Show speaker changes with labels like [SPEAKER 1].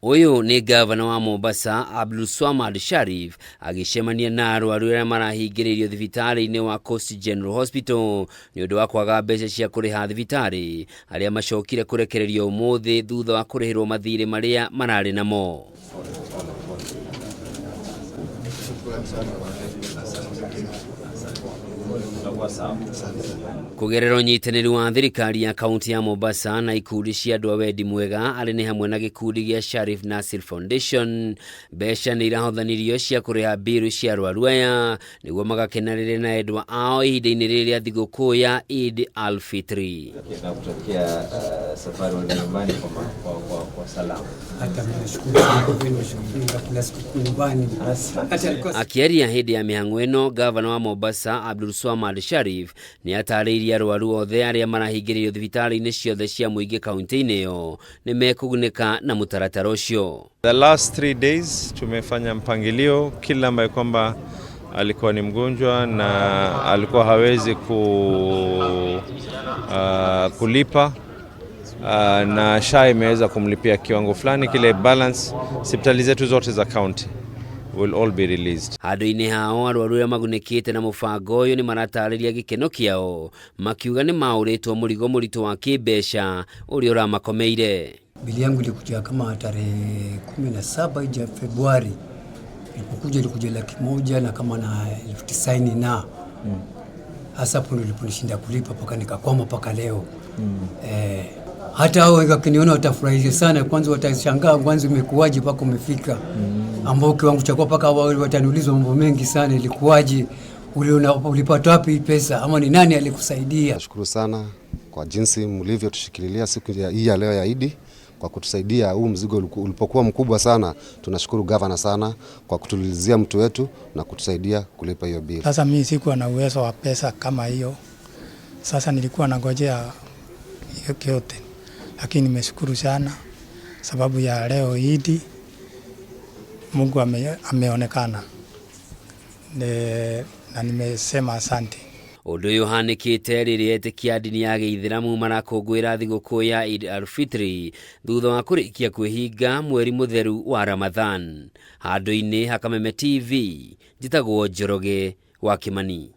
[SPEAKER 1] Uyu ni gavana wa Mombasa Abdulswamad Sharif agicemania na arwaru aria marahingiririo thibitari-ini wa Coast General Hospital ni undu wa kwaga mbeca cia kuriha thibitari aria macokire kurekererio umuthi thutha wa kurihirwo mathire maria marari namo. Kugerera unyitanĩri wa thirikari ya kaunti ya Mombasa na ikundi cia andu a wendi mwega ari ni hamwe na gikundi gia Sharif Nassir Foundation, mbeca ni irahothanirio cia kuriha biru cia arwaru aya niguo magakenanĩre na endwa ao ihinda-inĩ rĩrĩ rĩa thigũkũ ya Eid al-Fitri. Akiaria hindi ya mihang'o ĩno, gavana wa Mombasa Abdulswamad Sharif ni atarĩirie arwaru othe aria marahingĩrĩrio thibitari-inĩ ciothe cia mũingĩ kaunti-inĩ ĩyo ni mekugunĩka na mũtaratara ũcio.
[SPEAKER 2] The last 3 days tumefanya mpangilio, kila ambaye kwamba alikuwa ni mgonjwa na alikuwa hawezi kulipa na SHA imeweza kumlipia kiwango fulani, kile balance hospitali zetu zote za county will all be released.
[SPEAKER 1] Handu-inĩ hao arwaru aria magunĩkĩte na mũbango ũyũ ni maratarĩria gĩkeno kĩao, makiuga ni maũrĩtwo mũrigo mũritũ wa kĩmbeca ũrĩa ũramakomeire.
[SPEAKER 3] Bili yangu ilikuja kama tarehe 17 ya Februari. Ilikuja 100,000 na kama na 90,000 na hasa hapo niliponishinda kulipa paka nikakwama paka leo. Hata hao wakiniona watafurahi sana, kwanza watashangaa kwanza umekuaje paka umefika. Ambao kiwango cha kwa paka wataniuliza mambo mengi sana, ilikuaje, ulipata wapi pesa ama ni nani alikusaidia.
[SPEAKER 4] Nashukuru sana kwa jinsi mlivyotushikililia siku hii ya leo ya Eid, kwa kutusaidia. Huu mzigo ulipokuwa mkubwa sana. Tunashukuru gavana sana kwa kutulizia mtu wetu na kutusaidia kulipa hiyo bill.
[SPEAKER 5] Sasa mimi sikuwa na uwezo wa pesa kama hiyo. Sasa nilikuwa nangojea hiyo yote. Lakini nimeshukuru sana sababu ya leo Eid Mungu ameonekana. Na nimesema asante.
[SPEAKER 1] Undu uyu hanikite riri etikia dini ya Gĩithĩramu marakũngũĩra thigũkũ ya Eid al-Fitri thutha wa kurikia kwĩhinga mweri mutheru wa Ramadhan. Handu-inĩ ha Kameme TV, njitagwo Njoroge wa Kimani.